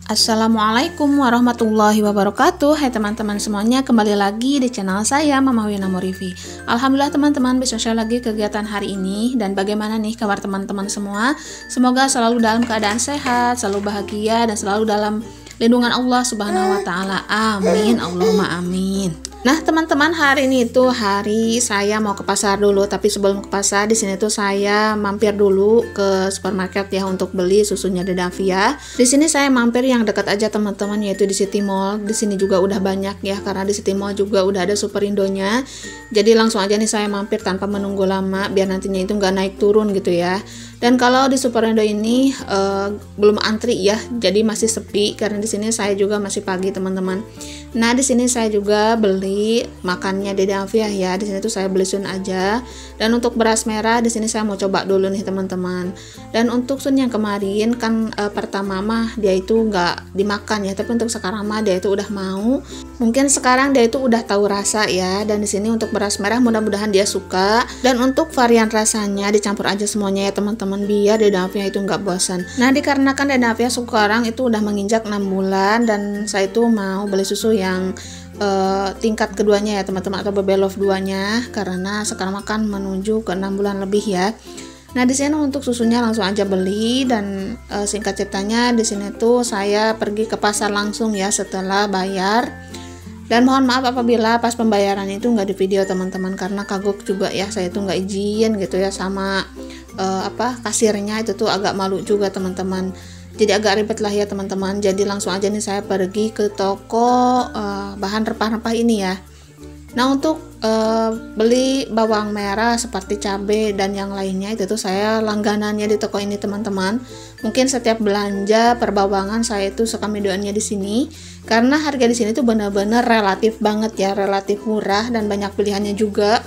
Assalamualaikum warahmatullahi wabarakatuh. Hai teman-teman semuanya, kembali lagi di channel saya Mama Wina Morifi. Alhamdulillah teman-teman bisa share lagi kegiatan hari ini. Dan bagaimana nih kabar teman-teman semua? Semoga selalu dalam keadaan sehat, selalu bahagia, dan selalu dalam lindungan Allah Subhanahu wa Ta'ala. Amin, Allahumma amin. Nah teman-teman, hari ini itu hari saya mau ke pasar dulu. Tapi sebelum ke pasar, di sini tuh saya mampir dulu ke supermarket ya untuk beli susunya Dedavia. Di sini saya mampir yang dekat aja teman-teman, yaitu di City Mall. Di sini juga udah banyak ya, karena di City Mall juga udah ada Superindonya. Jadi langsung aja nih saya mampir tanpa menunggu lama, biar nantinya itu nggak naik turun gitu ya. Dan kalau di Superindo ini belum antri ya, jadi masih sepi karena di sini saya juga masih pagi teman-teman. Nah di sini saya juga beli makannya Dedavia ya. Di sini tuh saya beli sun aja. Dan untuk beras merah di sini saya mau coba dulu nih teman-teman. Dan untuk sun yang kemarin kan pertama mah dia itu nggak dimakan ya, tapi untuk sekarang mah dia itu udah mau. Mungkin sekarang dia itu udah tahu rasa ya. Dan di sini untuk beras merah mudah-mudahan dia suka. Dan untuk varian rasanya dicampur aja semuanya ya teman-teman, biar Dedavia itu nggak bosan. Nah dikarenakan Dedavia sekarang itu udah menginjak 6 bulan dan saya itu mau beli susu yang tingkat keduanya ya teman-teman, atau baby love 2-nya, karena sekarang akan menuju ke 6 bulan lebih ya. Nah di sini untuk susunya langsung aja beli. Dan singkat ceritanya di sini tuh saya pergi ke pasar langsung ya setelah bayar. Dan mohon maaf apabila pas pembayaran itu nggak di video teman-teman, karena kagok juga ya, saya tuh nggak izin gitu ya sama kasirnya. Itu tuh agak malu juga teman-teman, jadi agak ribet lah ya teman-teman. Jadi langsung aja nih saya pergi ke toko bahan rempah-rempah ini ya. Nah untuk beli bawang merah seperti cabai dan yang lainnya itu tuh saya langganannya di toko ini teman-teman. Mungkin setiap belanja perbawangan saya itu suka medoannya di sini, karena harga di sini tuh benar-benar relatif banget ya, relatif murah dan banyak pilihannya juga.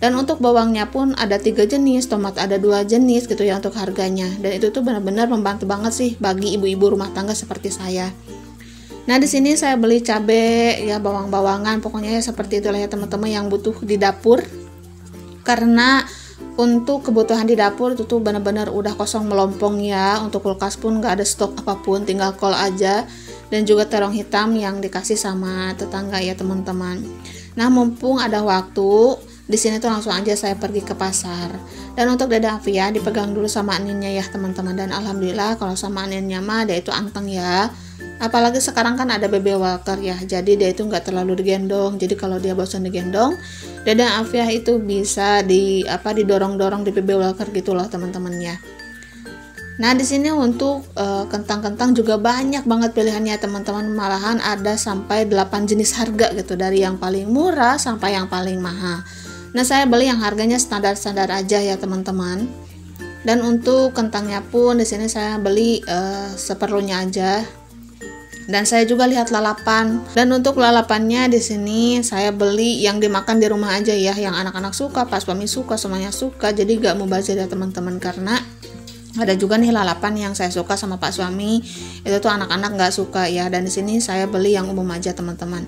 Dan untuk bawangnya pun ada 3 jenis, tomat ada 2 jenis gitu ya untuk harganya. Dan itu tuh benar-benar membantu banget sih bagi ibu-ibu rumah tangga seperti saya. Nah di sini saya beli cabai ya, bawang-bawangan, pokoknya ya seperti itulah ya teman-teman yang butuh di dapur. Karena untuk kebutuhan di dapur itu tuh benar-benar udah kosong melompong ya. Untuk kulkas pun nggak ada stok apapun, tinggal kol aja. Dan juga terong hitam yang dikasih sama tetangga ya teman-teman. Nah mumpung ada waktu, di sini tuh langsung aja saya pergi ke pasar. Dan untuk Dedavia dipegang dulu sama aninnya ya teman-teman. Dan alhamdulillah kalau sama aninnya mah dia itu anteng ya. Apalagi sekarang kan ada baby walker ya, jadi dia itu nggak terlalu digendong. Jadi kalau dia bosan digendong, Dedavia itu bisa didorong-dorong di baby walker gitu loh teman-teman ya. Nah di sini untuk kentang-kentang juga banyak banget pilihannya teman-teman, malahan ada sampai 8 jenis harga gitu, dari yang paling murah sampai yang paling mahal. Nah saya beli yang harganya standar-standar aja ya teman-teman. Dan untuk kentangnya pun di sini saya beli seperlunya aja. Dan saya juga lihat lalapan. Dan untuk lalapannya di sini saya beli yang dimakan di rumah aja ya, yang anak-anak suka, pas suami suka, semuanya suka. Jadi gak mubazir ya teman-teman, karena ada juga nih lalapan yang saya suka sama Pak suami, itu tuh anak-anak nggak suka ya. Dan di sini saya beli yang umum aja teman-teman.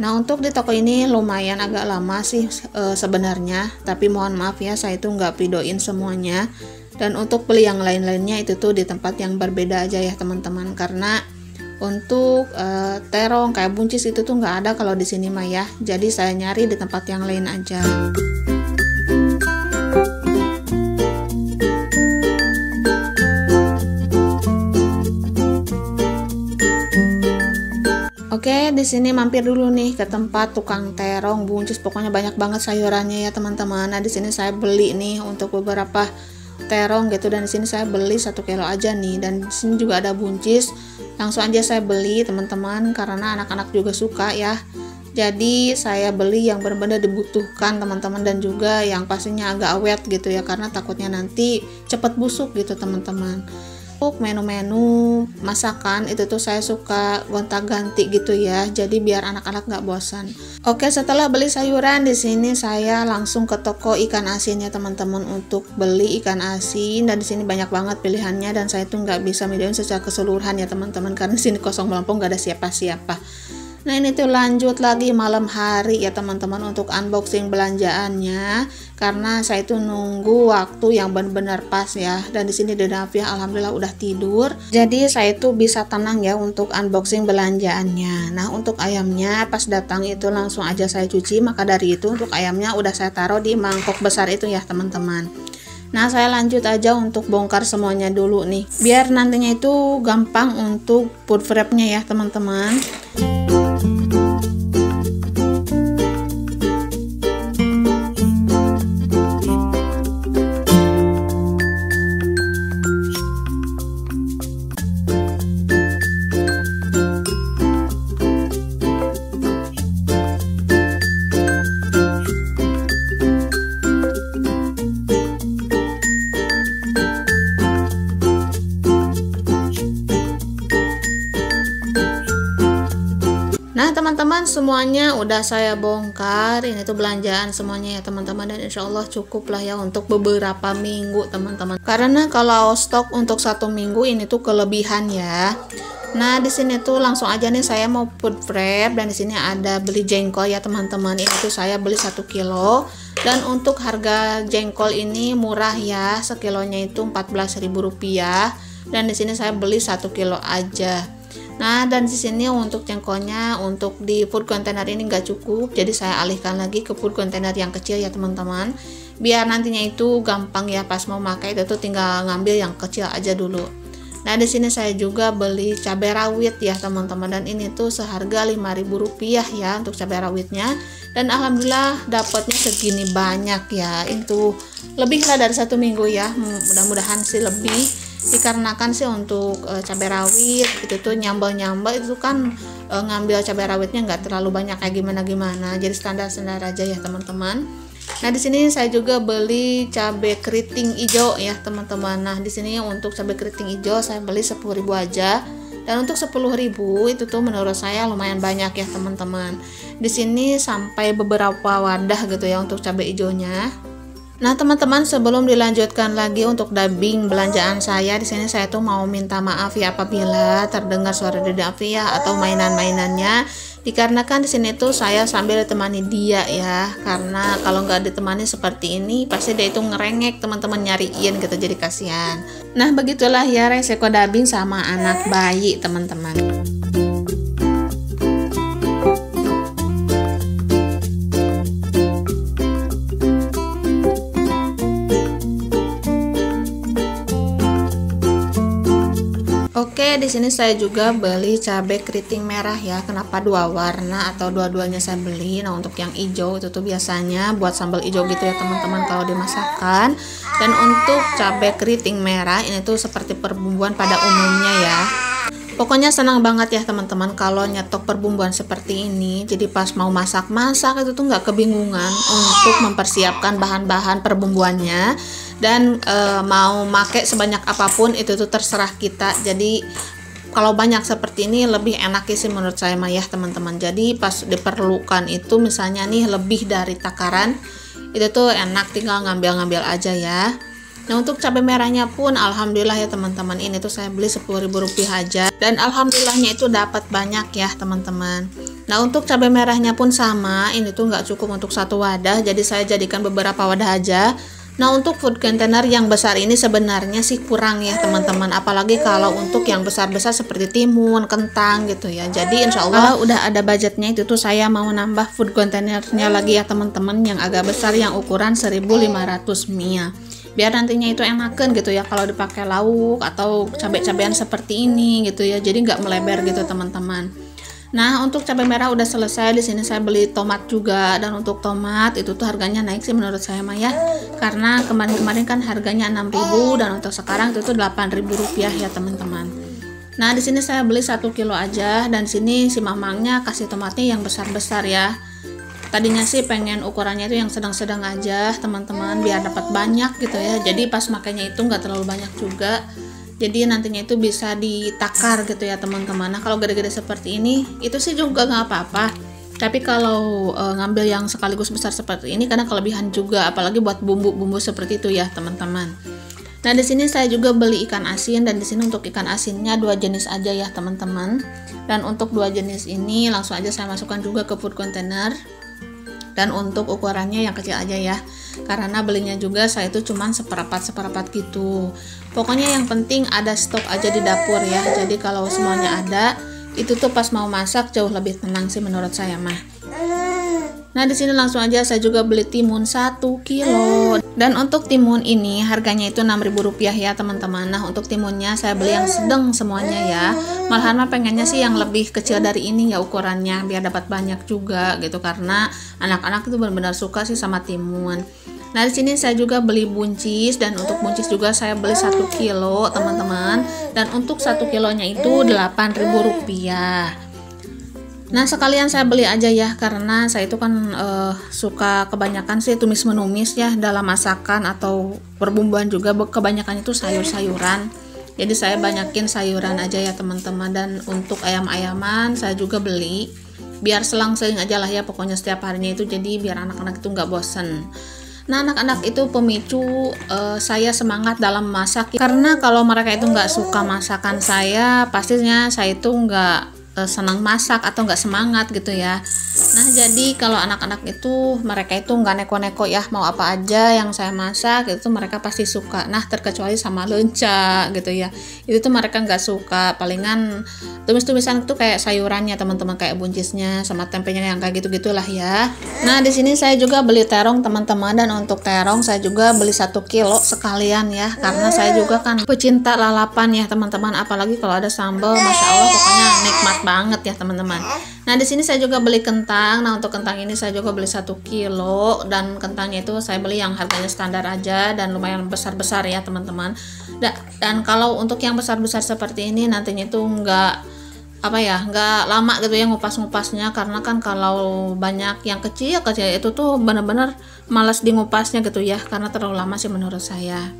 Nah untuk di toko ini lumayan agak lama sih sebenarnya, tapi mohon maaf ya saya itu nggak videoin semuanya. Dan untuk beli yang lain-lainnya itu tuh di tempat yang berbeda aja ya teman-teman, karena untuk terong kayak buncis itu tuh nggak ada kalau di sini mah ya. Jadi saya nyari di tempat yang lain aja. Oke, di sini mampir dulu nih ke tempat tukang terong, buncis, pokoknya banyak banget sayurannya ya teman-teman. Nah, di sini saya beli nih untuk beberapa terong gitu, dan di sini saya beli 1 kilo aja nih. Dan di sini juga ada buncis. Langsung aja saya beli teman-teman, karena anak-anak juga suka ya. Jadi saya beli yang benar-benar dibutuhkan teman-teman, dan juga yang pastinya agak awet gitu ya, karena takutnya nanti cepet busuk gitu teman-teman. Untuk menu-menu masakan itu tuh saya suka gonta-ganti gitu ya, jadi biar anak-anak nggak bosan. Oke, setelah beli sayuran di sini saya langsung ke toko ikan asinnya teman-teman untuk beli ikan asin. Dan di sini banyak banget pilihannya, dan saya tuh nggak bisa videoin secara keseluruhan ya teman-teman, karena di sini kosong melompong, nggak ada siapa-siapa. Nah ini tuh lanjut lagi malam hari ya teman-teman untuk unboxing belanjaannya, karena saya itu nunggu waktu yang benar-benar pas ya. Dan di sini Dede Afia alhamdulillah udah tidur, jadi saya itu bisa tenang ya untuk unboxing belanjaannya. Nah untuk ayamnya pas datang itu langsung aja saya cuci, maka dari itu untuk ayamnya udah saya taruh di mangkok besar itu ya teman-teman. Nah saya lanjut aja untuk bongkar semuanya dulu nih, biar nantinya itu gampang untuk food prepnya ya teman-teman. Nah teman-teman semuanya udah saya bongkar, ini tuh belanjaan semuanya ya teman-teman, dan insya Allah cukup lah ya untuk beberapa minggu teman-teman, karena kalau stok untuk 1 minggu ini tuh kelebihan ya. Nah di sini tuh langsung aja nih saya mau food prep, dan di sini ada beli jengkol ya teman-teman, ini tuh saya beli 1 kilo, dan untuk harga jengkol ini murah ya, sekilonya itu Rp14.000, dan di sini saya beli 1 kilo aja. Nah dan di sini untuk jengkolnya untuk di food container ini nggak cukup, jadi saya alihkan lagi ke food container yang kecil ya teman-teman, biar nantinya itu gampang ya pas mau pakai itu tuh tinggal ngambil yang kecil aja dulu. Nah di sini saya juga beli cabai rawit ya teman-teman, dan ini tuh seharga Rp5.000 ya untuk cabai rawitnya, dan alhamdulillah dapatnya segini banyak ya, itu lebih lah dari 1 minggu ya, mudah-mudahan sih lebih. Dikarenakan sih untuk cabai rawit itu tuh nyambal-nyambal itu kan ngambil cabai rawitnya nggak terlalu banyak kayak gimana-gimana, jadi standar-standar aja ya teman-teman. Nah di sini saya juga beli cabai keriting hijau ya teman-teman. Nah di sini untuk cabai keriting hijau saya beli 10.000 aja, dan untuk 10.000 itu tuh menurut saya lumayan banyak ya teman-teman. Di sini sampai beberapa wadah gitu ya untuk cabai hijaunya. Nah teman-teman sebelum dilanjutkan lagi untuk dubbing belanjaan saya, di sini saya tuh mau minta maaf ya apabila terdengar suara Dede Afia atau mainan-mainannya, dikarenakan di sini tuh saya sambil ditemani dia ya, karena kalau nggak ditemani seperti ini pasti dia itu ngerengek teman-teman, nyariin gitu, jadi kasihan. Nah begitulah ya resiko dubbing sama anak bayi teman-teman. Oke, di sini saya juga beli cabai keriting merah ya. Kenapa 2 warna atau dua-duanya saya beli? Nah, untuk yang hijau itu tuh biasanya buat sambal hijau gitu ya teman-teman kalau dimasakkan. Dan untuk cabai keriting merah ini tuh seperti perbumbuan pada umumnya ya. Pokoknya senang banget ya teman-teman kalau nyetok perbumbuan seperti ini. Jadi pas mau masak-masak itu tuh nggak kebingungan untuk mempersiapkan bahan-bahan perbumbuannya. Dan mau make sebanyak apapun itu tuh terserah kita. Jadi kalau banyak seperti ini lebih enak sih menurut saya mah ya teman-teman. Jadi pas diperlukan itu misalnya nih lebih dari takaran, itu tuh enak tinggal ngambil-ngambil aja ya. Nah untuk cabai merahnya pun alhamdulillah ya teman-teman, ini tuh saya beli Rp10.000 aja, dan alhamdulillahnya itu dapat banyak ya teman-teman. Nah untuk cabai merahnya pun sama, ini tuh nggak cukup untuk 1 wadah, jadi saya jadikan beberapa wadah aja. Nah untuk food container yang besar ini sebenarnya sih kurang ya teman-teman, apalagi kalau untuk yang besar-besar seperti timun, kentang gitu ya. Jadi insya Allah udah ada budgetnya itu tuh saya mau nambah food containernya lagi ya teman-teman, yang agak besar yang ukuran 1.500 ml. Biar nantinya itu enakan gitu ya kalau dipakai lauk atau cabai-cabean seperti ini gitu ya, jadi nggak melebar gitu teman-teman. Nah untuk cabai merah udah selesai, di sini saya beli tomat juga, dan untuk tomat itu tuh harganya naik sih menurut saya mah ya, karena kemarin-kemarin kan harganya 6.000 dan untuk sekarang itu tuh Rp8.000 ya teman-teman. Nah di sini saya beli 1 kilo aja, dan sini si mamangnya kasih tomatnya yang besar-besar ya. Tadinya sih pengen ukurannya itu yang sedang-sedang aja teman-teman, biar dapat banyak gitu ya, jadi pas makainya itu nggak terlalu banyak juga, jadi nantinya itu bisa ditakar gitu ya teman-teman. Nah kalau gede-gede seperti ini itu sih juga nggak apa-apa, tapi kalau ngambil yang sekaligus besar seperti ini karena kelebihan juga, apalagi buat bumbu-bumbu seperti itu ya teman-teman. Nah, di sini saya juga beli ikan asin, dan di sini untuk ikan asinnya 2 jenis aja ya teman-teman. Dan untuk 2 jenis ini langsung aja saya masukkan juga ke food container. Dan untuk ukurannya yang kecil aja ya, karena belinya juga saya itu cuman seperapat gitu. Pokoknya yang penting ada stok aja di dapur ya. Jadi kalau semuanya ada, itu tuh pas mau masak jauh lebih tenang sih menurut saya mah. Nah, di sini langsung aja saya juga beli timun 1 kilo. Dan untuk timun ini harganya itu Rp6.000 ya teman-teman. Nah, untuk timunnya saya beli yang sedang semuanya ya. Malahan mah pengennya sih yang lebih kecil dari ini ya ukurannya, biar dapat banyak juga gitu, karena anak-anak itu benar-benar suka sih sama timun. Nah, di sini saya juga beli buncis, dan untuk buncis juga saya beli 1 kilo teman-teman. Dan untuk 1 kilonya itu Rp8.000. Nah, sekalian saya beli aja ya, karena saya itu kan suka kebanyakan sih tumis menumis ya dalam masakan atau perbumbuan juga, kebanyakan itu sayur-sayuran. Jadi saya banyakin sayuran aja ya teman-teman. Dan untuk ayam-ayaman saya juga beli, biar selang-seling aja lah ya pokoknya setiap harinya itu, jadi biar anak-anak itu nggak bosen. Nah, anak-anak itu pemicu saya semangat dalam masak, karena kalau mereka itu nggak suka masakan saya, pastinya saya itu nggak senang masak atau nggak semangat gitu ya. Nah, jadi kalau anak-anak itu mereka itu nggak neko-neko ya, mau apa aja yang saya masak itu mereka pasti suka. Nah, terkecuali sama lenca gitu ya, itu tuh mereka nggak suka. Palingan tumis-tumisan itu kayak sayurannya teman-teman, kayak buncisnya sama tempenya yang kayak gitu-gitulah ya. Nah, di sini saya juga beli terong teman-teman, dan untuk terong saya juga beli 1 kilo sekalian ya, karena saya juga kan pecinta lalapan ya teman-teman, apalagi kalau ada sambal, masya Allah pokoknya nikmat banget ya teman-teman. Nah, di sini saya juga beli kentang. Nah, untuk kentang ini saya juga beli 1 kilo, dan kentangnya itu saya beli yang harganya standar aja dan lumayan besar-besar ya teman-teman. Dan kalau untuk yang besar-besar seperti ini nantinya itu nggak lama gitu ya ngupas-ngupasnya, karena kan kalau banyak yang kecil itu tuh bener-bener malas di ngupasnya gitu ya, karena terlalu lama sih menurut saya.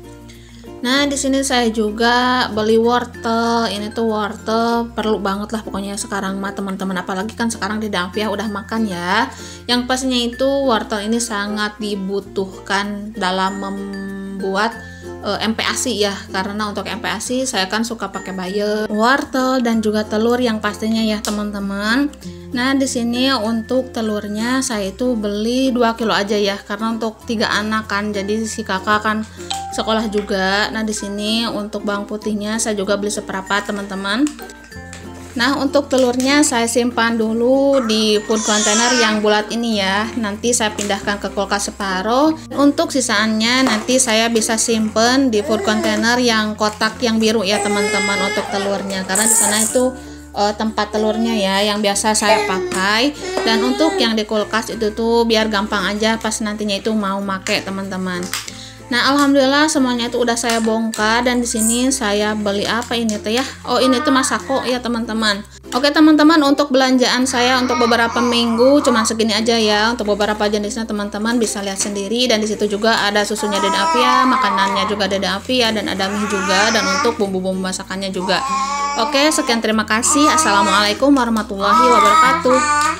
Nah, di sini saya juga beli wortel. Ini tuh wortel perlu banget lah pokoknya sekarang mah teman-teman, apalagi kan sekarang di Davia udah makan ya. Yang pastinya itu wortel ini sangat dibutuhkan dalam membuat MPASI ya, karena untuk MPASI saya kan suka pakai bayam, wortel, dan juga telur yang pastinya ya teman-teman. Nah, di sini untuk telurnya saya itu beli 2 kilo aja ya, karena untuk 3 anak kan, jadi si kakak kan sekolah juga. Nah, di sini untuk bawang putihnya saya juga beli seperapat teman-teman. Nah, untuk telurnya saya simpan dulu di food container yang bulat ini ya. Nanti saya pindahkan ke kulkas separuh. Untuk sisaannya nanti saya bisa simpen di food container yang kotak yang biru ya teman-teman, untuk telurnya, karena di sana itu tempat telurnya ya yang biasa saya pakai. Dan untuk yang di kulkas itu tuh biar gampang aja pas nantinya itu mau make teman-teman. Nah, alhamdulillah semuanya itu udah saya bongkar, dan di sini saya beli apa ini tuh ya? Oh, ini tuh Masako ya teman-teman. Oke teman-teman, untuk belanjaan saya untuk beberapa minggu cuma segini aja ya. Untuk beberapa jenisnya teman-teman bisa lihat sendiri, dan di situ juga ada susunya Dede Afia, makanannya juga Dede Afia, dan ada mie juga, dan untuk bumbu-bumbu masakannya juga. Oke, sekian, terima kasih. Assalamualaikum warahmatullahi wabarakatuh.